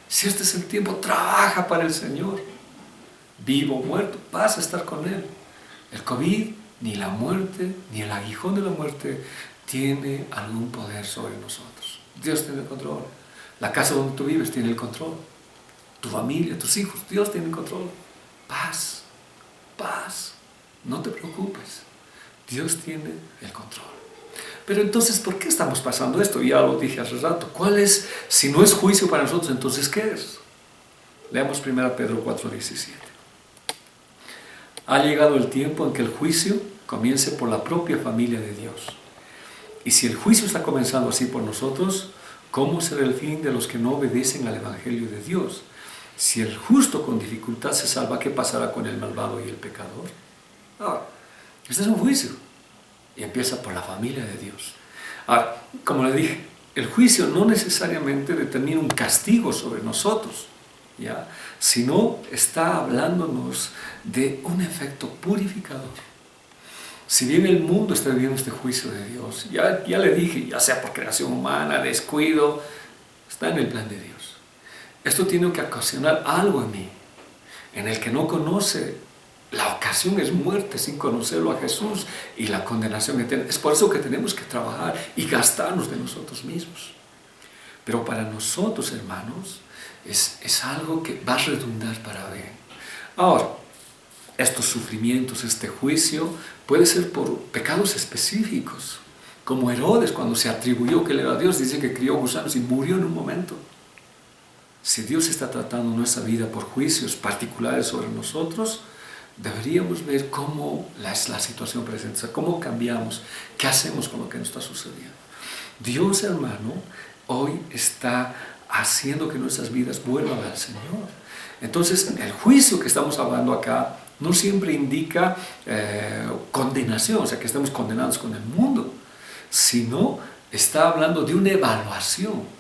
Si este es el tiempo, trabaja para el Señor. Vivo o muerto, vas a estar con Él. El COVID, ni la muerte, ni el aguijón de la muerte tiene algún poder sobre nosotros. Dios tiene el control. La casa donde tú vives tiene el control. Tu familia, tus hijos, Dios tiene el control. Paz, paz, no te preocupes. Dios tiene el control. Pero entonces, ¿por qué estamos pasando esto? Ya lo dije hace rato. ¿Cuál es? Si no es juicio para nosotros, entonces ¿qué es? Leamos 1 Pedro 4:17. Ha llegado el tiempo en que el juicio comience por la propia familia de Dios. Y si el juicio está comenzando así por nosotros, ¿cómo será el fin de los que no obedecen al Evangelio de Dios? Si el justo con dificultad se salva, ¿qué pasará con el malvado y el pecador? Ahora, este es un juicio y empieza por la familia de Dios. Ahora, como le dije, el juicio no necesariamente determina un castigo sobre nosotros, ¿ya? Sino está hablándonos de un efecto purificador. Si bien el mundo está viviendo este juicio de Dios, ya le dije, ya sea por creación humana, descuido, está en el plan de Dios. Esto tiene que ocasionar algo en mí, en el que no conoce. La ocasión es muerte sin conocerlo a Jesús y la condenación eterna. Es por eso que tenemos que trabajar y gastarnos de nosotros mismos. Pero para nosotros, hermanos, es algo que va a redundar para bien. Ahora, estos sufrimientos, este juicio, puede ser por pecados específicos, como Herodes cuando se atribuyó que él era Dios, dice que crió gusanos y murió en un momento. Si Dios está tratando nuestra vida por juicios particulares sobre nosotros, deberíamos ver cómo es la situación presente, o sea, cómo cambiamos, qué hacemos con lo que nos está sucediendo. Dios, hermano, hoy está haciendo que nuestras vidas vuelvan al Señor. Entonces, el juicio que estamos hablando acá no siempre indica condenación, o sea, que estemos condenados con el mundo, sino está hablando de una evaluación.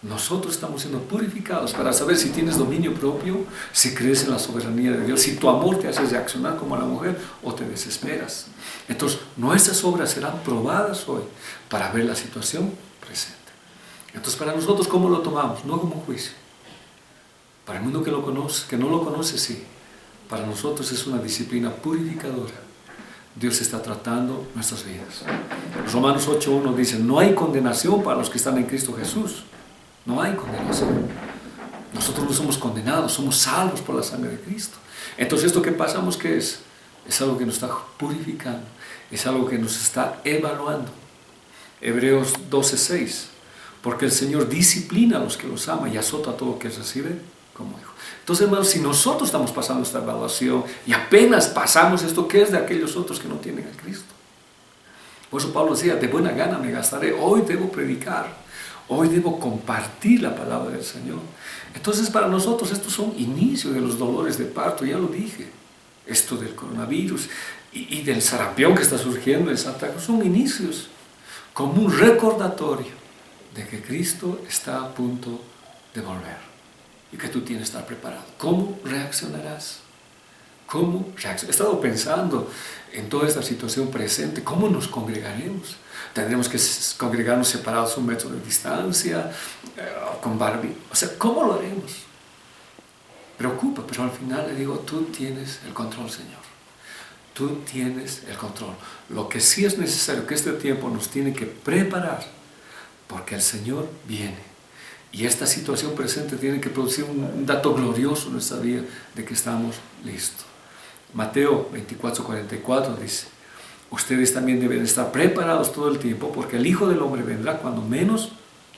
Nosotros estamos siendo purificados para saber si tienes dominio propio, si crees en la soberanía de Dios, si tu amor te hace reaccionar como a la mujer o te desesperas. Entonces, nuestras obras serán probadas hoy para ver la situación presente. Entonces, para nosotros, ¿cómo lo tomamos? No como un juicio. Para el mundo que lo conoce, que no lo conoce, sí. Para nosotros es una disciplina purificadora. Dios está tratando nuestras vidas. Romanos 8:1 dice, no hay condenación para los que están en Cristo Jesús. No hay condenación. Nosotros no somos condenados, somos salvos por la sangre de Cristo. Entonces, ¿esto que pasamos qué es? Es algo que nos está purificando, es algo que nos está evaluando. Hebreos 12:6, porque el Señor disciplina a los que los ama y azota a todo lo que recibe como hijo. Entonces, hermanos, si nosotros estamos pasando esta evaluación y apenas pasamos esto, ¿qué es de aquellos otros que no tienen a Cristo? Por eso Pablo decía, de buena gana me gastaré, hoy debo predicar. Hoy debo compartir la palabra del Señor. Entonces, para nosotros estos son inicios de los dolores de parto, ya lo dije. Esto del coronavirus y del sarampión que está surgiendo en Santa Cruz son inicios, como un recordatorio de que Cristo está a punto de volver y que tú tienes que estar preparado. ¿Cómo reaccionarás? ¿Cómo reaccionarás? He estado pensando en toda esta situación presente. ¿Cómo nos congregaremos? ¿Tendremos que congregarnos separados 1 metro de distancia? ¿Con barbijo? O sea, ¿cómo lo haremos? Preocupa, pero al final le digo, tú tienes el control, Señor. Tú tienes el control. Lo que sí es necesario, que este tiempo nos tiene que preparar, porque el Señor viene. Y esta situación presente tiene que producir un dato glorioso en nuestra vida de que estamos listos. Mateo 24:44 dice, ustedes también deben estar preparados todo el tiempo, porque el Hijo del Hombre vendrá cuando menos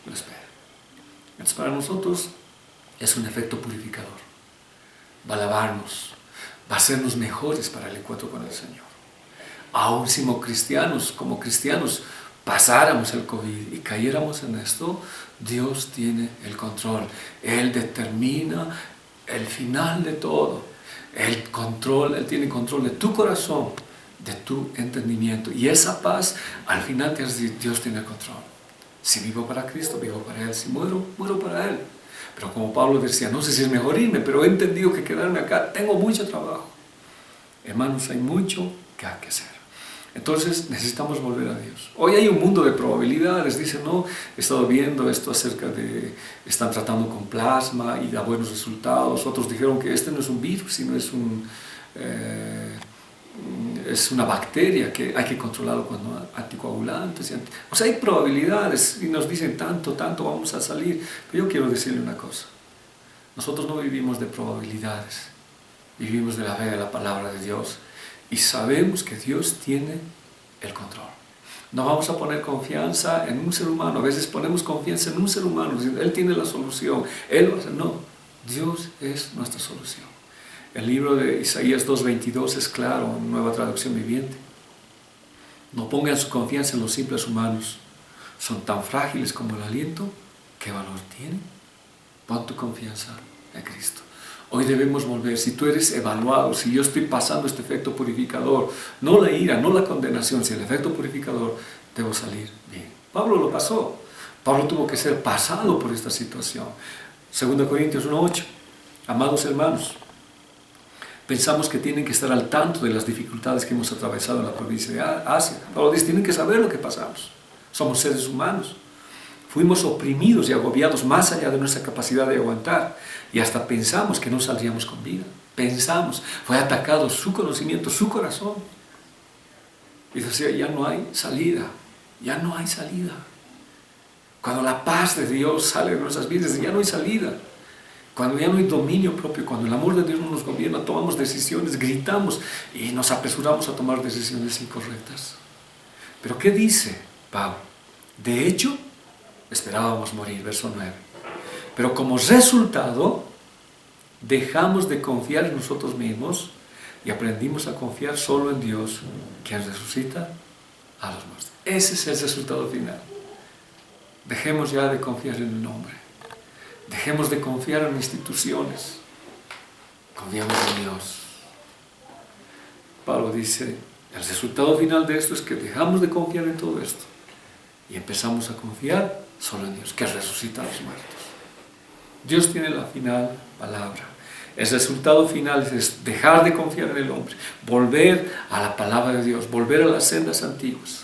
lo esperen. Entonces para nosotros es un efecto purificador. Va a lavarnos, va a hacernos mejores para el encuentro con el Señor. Aún si como cristianos, pasáramos el COVID y cayéramos en esto, Dios tiene el control. Él determina el final de todo. Él tiene control de tu corazón, de tu entendimiento. Y esa paz, al final Dios tiene el control. Si vivo para Cristo, vivo para Él. Si muero, muero para Él. Pero como Pablo decía, no sé si es mejor irme, pero he entendido que quedarme acá, tengo mucho trabajo. Hermanos, hay mucho que hay que hacer. Entonces necesitamos volver a Dios. Hoy hay un mundo de probabilidades. Dicen, no, he estado viendo esto acerca de, están tratando con plasma y da buenos resultados. Otros dijeron que este no es un virus, sino es una bacteria que hay que controlarlo con anticoagulantes. O sea, hay probabilidades y nos dicen tanto vamos a salir. Pero yo quiero decirle una cosa. Nosotros no vivimos de probabilidades. Vivimos de la fe de la palabra de Dios. Y sabemos que Dios tiene el control. No vamos a poner confianza en un ser humano. A veces ponemos confianza en un ser humano, diciendo, Él tiene la solución. Él lo hace. No, Dios es nuestra solución. El libro de Isaías 2:22 es claro, en Nueva Traducción Viviente. No pongan su confianza en los simples humanos. Son tan frágiles como el aliento. ¿Qué valor tienen? Pon tu confianza en Cristo. Hoy debemos volver. Si tú eres evaluado, si yo estoy pasando este efecto purificador, no la ira, no la condenación, si el efecto purificador, debo salir bien. Pablo lo pasó. Pablo tuvo que ser pasado por esta situación. 2 Corintios 1:8. Amados hermanos, pensamos que tienen que estar al tanto de las dificultades que hemos atravesado en la provincia de Asia. Pablo dice, tienen que saber lo que pasamos. Somos seres humanos. Fuimos oprimidos y agobiados más allá de nuestra capacidad de aguantar. Y hasta pensamos que no saldríamos con vida. Pensamos. Fue atacado su conocimiento, su corazón. Y decía, ya no hay salida. Ya no hay salida. Cuando la paz de Dios sale de nuestras vidas, ya no hay salida. Cuando ya no hay dominio propio, cuando el amor de Dios no nos gobierna, tomamos decisiones, gritamos y nos apresuramos a tomar decisiones incorrectas. Pero ¿qué dice Pablo? De hecho, esperábamos morir, verso 9. Pero como resultado, dejamos de confiar en nosotros mismos y aprendimos a confiar solo en Dios, quien resucita a los muertos. Ese es el resultado final. Dejemos ya de confiar en el hombre. Dejemos de confiar en instituciones. Confiamos en Dios. Pablo dice, el resultado final de esto es que dejamos de confiar en todo esto y empezamos a confiar solo en Dios, que resucita a los muertos. Dios tiene la final palabra. El resultado final es dejar de confiar en el hombre, volver a la palabra de Dios, volver a las sendas antiguas,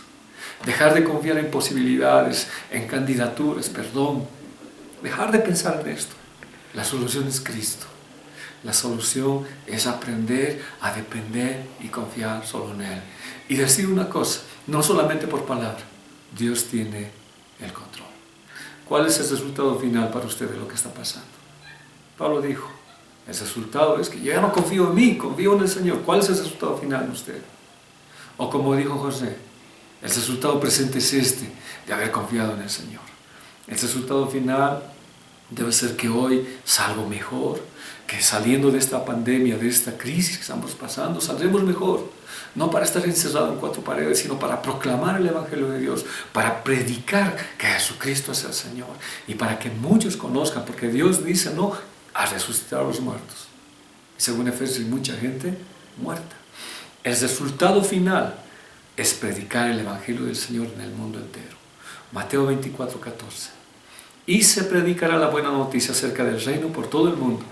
dejar de confiar en posibilidades, en candidaturas, dejar de pensar en esto. La solución es Cristo. La solución es aprender a depender y confiar solo en Él. Y decir una cosa, no solamente por palabra, Dios tiene el control. ¿Cuál es el resultado final para usted de lo que está pasando? Pablo dijo, el resultado es que yo ya no confío en mí, confío en el Señor. ¿Cuál es el resultado final de usted? O como dijo José, el resultado presente es este, de haber confiado en el Señor. El resultado final debe ser que hoy salgo mejor, que saliendo de esta pandemia, de esta crisis que estamos pasando, saldremos mejor. No para estar encerrado en 4 paredes, sino para proclamar el Evangelio de Dios, para predicar que Jesucristo es el Señor y para que muchos conozcan, porque Dios dice, no, a resucitar a los muertos. Y según Efesios, hay mucha gente muerta. El resultado final es predicar el Evangelio del Señor en el mundo entero. Mateo 24:14. y se predicará la buena noticia acerca del reino por todo el mundo,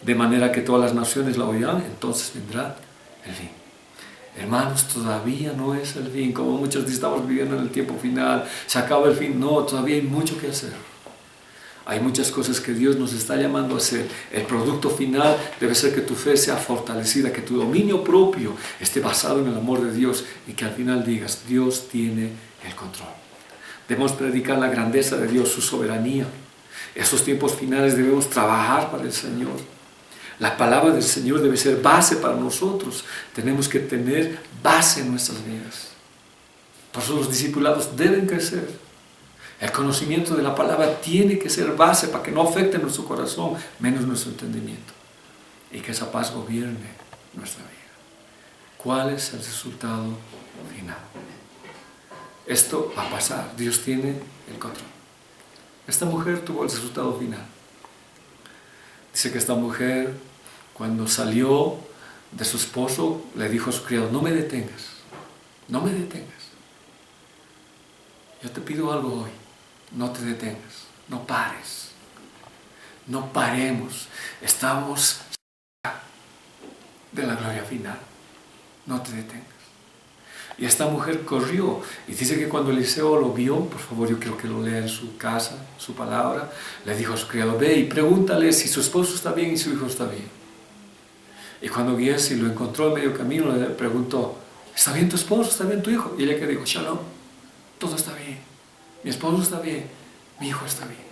de manera que todas las naciones la oirán, entonces vendrá el fin. Hermanos, todavía no es el fin, como muchos dicen, estamos viviendo en el tiempo final, se acaba el fin. No, todavía hay mucho que hacer. Hay muchas cosas que Dios nos está llamando a hacer. El producto final debe ser que tu fe sea fortalecida, que tu dominio propio esté basado en el amor de Dios y que al final digas, Dios tiene el control. Debemos predicar la grandeza de Dios, su soberanía. Estos tiempos finales debemos trabajar para el Señor. La palabra del Señor debe ser base para nosotros. Tenemos que tener base en nuestras vidas. Por eso los discipulados deben crecer. El conocimiento de la palabra tiene que ser base para que no afecte nuestro corazón, menos nuestro entendimiento. Y que esa paz gobierne nuestra vida. ¿Cuál es el resultado final? Esto va a pasar. Dios tiene el control. Esta mujer tuvo el resultado final. Dice que esta mujer, cuando salió de su esposo, le dijo a su criado, no me detengas, no me detengas. Yo te pido algo hoy, no te detengas, no pares, no paremos. Estamos de la gloria final, no te detengas. Y esta mujer corrió, y dice que cuando Eliseo lo vio, por favor, yo quiero que lo lea en su casa, su palabra, le dijo a su criado, ve y pregúntale si su esposo está bien y su hijo está bien. Y cuando Giesi lo encontró en medio camino, le preguntó, ¿está bien tu esposo? ¿Está bien tu hijo? Y ella que dijo, Shalom, todo está bien, mi esposo está bien, mi hijo está bien.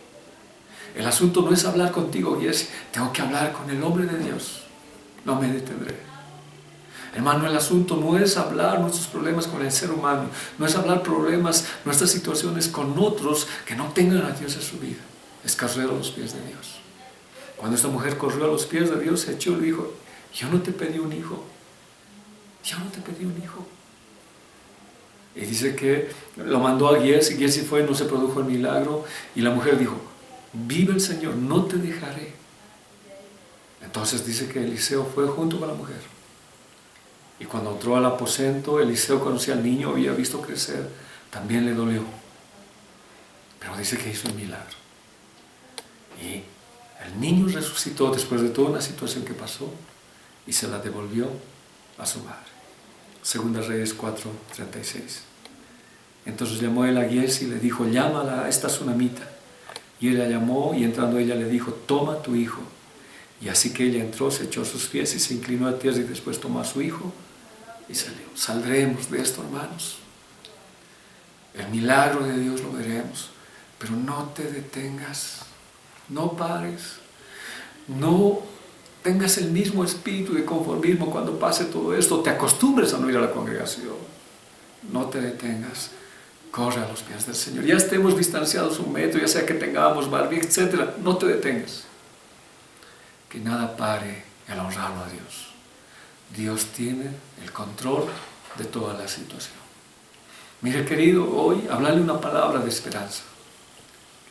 El asunto no es hablar contigo, Giesi, tengo que hablar con el hombre de Dios, no me detendré. Hermano, el asunto no es hablar nuestros problemas con el ser humano, no es hablar problemas, nuestras situaciones con otros que no tengan a Dios en su vida. Es correr a los pies de Dios. Cuando esta mujer corrió a los pies de Dios, se echó y le dijo, yo no te pedí un hijo, yo no te pedí un hijo. Y dice que lo mandó a Giesi, Giesi fue, no se produjo el milagro, y la mujer dijo, vive el Señor, no te dejaré. Entonces dice que Eliseo fue junto con la mujer. Y cuando entró al aposento, Eliseo conocía al niño, había visto crecer, también le dolió. Pero dice que hizo el milagro. Y el niño resucitó después de toda una situación que pasó y se la devolvió a su madre. Segunda Reyes 4:36. Entonces llamó él a Giesi y le dijo, llámala a esta tsunamita. Y él la llamó y entrando ella le dijo, toma tu hijo. Y así que ella entró, se echó a sus pies y se inclinó a tierra y después tomó a su hijo y salió. Saldremos de esto, hermanos. El milagro de Dios lo veremos, pero no te detengas, no pares, no tengas el mismo espíritu de conformismo cuando pase todo esto, te acostumbres a no ir a la congregación. No te detengas, corre a los pies del Señor. Ya estemos distanciados un metro, ya sea que tengamos Barbie, etc. No te detengas. Que nada pare el honrarlo a Dios. Dios tiene el control de toda la situación. Mire, querido, hoy hablarle una palabra de esperanza.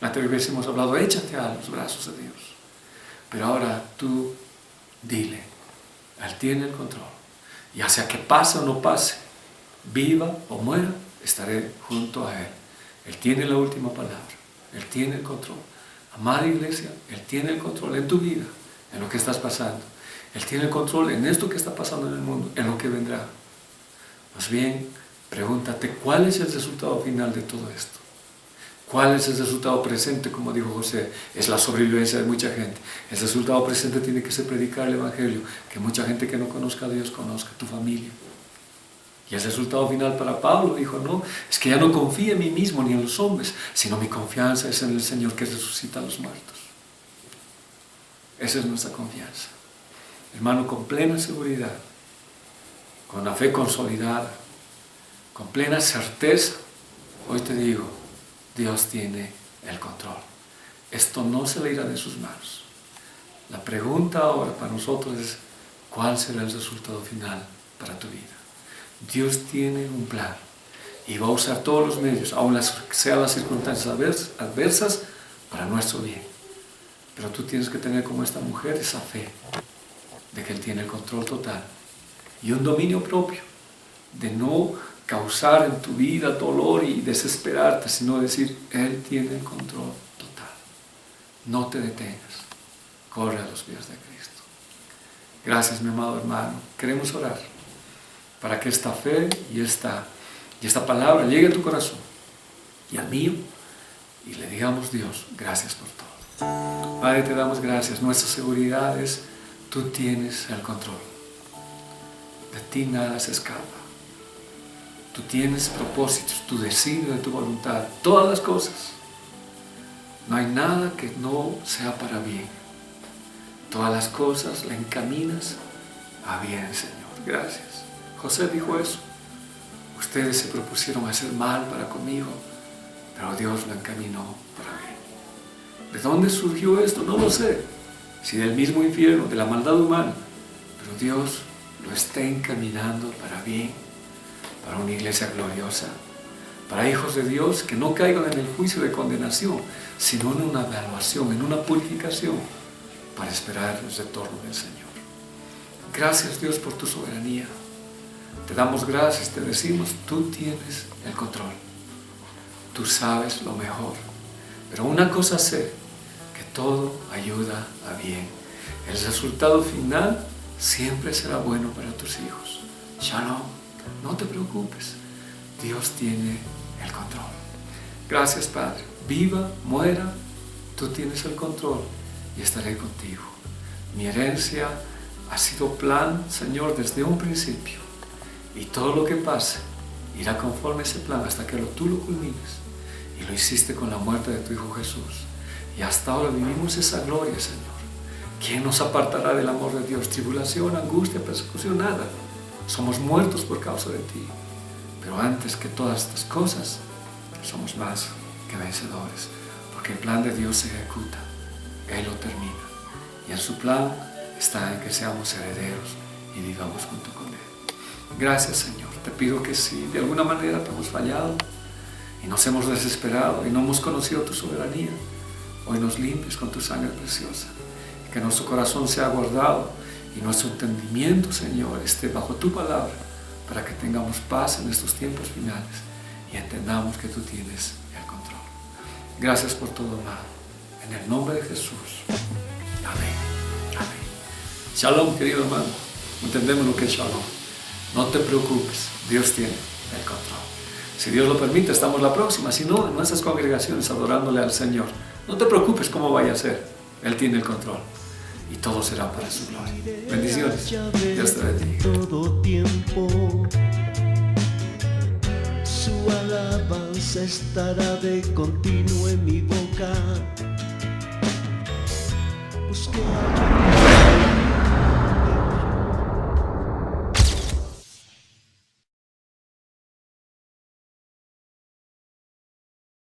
La anterior vez hemos hablado, échate a los brazos de Dios. Pero ahora tú dile, Él tiene el control. Ya sea que pase o no pase, viva o muera, estaré junto a Él. Él tiene la última palabra. Él tiene el control. Amada iglesia, Él tiene el control en tu vida, en lo que estás pasando. Él tiene el control en esto que está pasando en el mundo, en lo que vendrá. Pues bien, pregúntate, ¿cuál es el resultado final de todo esto? ¿Cuál es el resultado presente? Como dijo José, es la sobrevivencia de mucha gente. El resultado presente tiene que ser predicar el Evangelio, que mucha gente que no conozca a Dios conozca, tu familia. Y el resultado final para Pablo dijo, no, es que ya no confío en mí mismo ni en los hombres, sino mi confianza es en el Señor que resucita a los muertos. Esa es nuestra confianza. Hermano, con plena seguridad, con la fe consolidada, con plena certeza, hoy te digo, Dios tiene el control. Esto no se le irá de sus manos. La pregunta ahora para nosotros es, ¿cuál será el resultado final para tu vida? Dios tiene un plan y va a usar todos los medios, aun sean las circunstancias adversas, para nuestro bien. Pero tú tienes que tener como esta mujer esa fe de que Él tiene el control total y un dominio propio de no causar en tu vida dolor y desesperarte, sino decir, Él tiene el control total. No te detengas. Corre a los pies de Cristo. Gracias, mi amado hermano. Queremos orar para que esta fe y esta palabra llegue a tu corazón y al mío, y le digamos: Dios, gracias por todo. Padre, te damos gracias. Nuestra seguridad es: tú tienes el control. De ti nada se escapa. Tú tienes propósitos, tú decides de tu voluntad todas las cosas. No hay nada que no sea para bien. Todas las cosas la encaminas a bien, Señor. Gracias. José dijo eso. Ustedes se propusieron hacer mal para conmigo, pero Dios lo encaminó para bien. ¿De dónde surgió esto? No lo sé. Si del mismo infierno, de la maldad humana, pero Dios lo está encaminando para bien, para una iglesia gloriosa, para hijos de Dios que no caigan en el juicio de condenación, sino en una evaluación, en una purificación, para esperar el retorno del Señor. Gracias, Dios, por tu soberanía. Te damos gracias, te decimos: tú tienes el control. Tú sabes lo mejor. Pero una cosa sé, que todo ayuda a bien. El resultado final siempre será bueno para tus hijos. Shalom, no te preocupes. Dios tiene el control. Gracias, Padre. Viva, muera, tú tienes el control y estaré contigo. Mi herencia ha sido plan, Señor, desde un principio. Y todo lo que pase irá conforme a ese plan hasta que tú lo culmines. Y lo hiciste con la muerte de tu Hijo Jesús. Y hasta ahora vivimos esa gloria, Señor. ¿Quién nos apartará del amor de Dios? Tribulación, angustia, persecución, nada. Somos muertos por causa de ti. Pero antes que todas estas cosas, somos más que vencedores. Porque el plan de Dios se ejecuta. Él lo termina. Y en su plan está en que seamos herederos y vivamos junto con Él. Gracias, Señor. Te pido que si de alguna manera te hemos fallado y nos hemos desesperado y no hemos conocido tu soberanía, hoy nos limpies con tu sangre preciosa. Que nuestro corazón sea guardado y nuestro entendimiento, Señor, esté bajo tu palabra, para que tengamos paz en estos tiempos finales y entendamos que tú tienes el control. Gracias por todo, amado. En el nombre de Jesús. Amén. Amén. Shalom, querido hermano. Entendemos lo que es shalom. No te preocupes, Dios tiene el control. Si Dios lo permite, estamos la próxima. Si no, en nuestras congregaciones adorándole al Señor. No te preocupes cómo vaya a ser. Él tiene el control. Y todo será para su gloria. Bendiciones. Dios te bendiga. Todo tiempo, su alabanza estará de continuo en mi boca. Busqué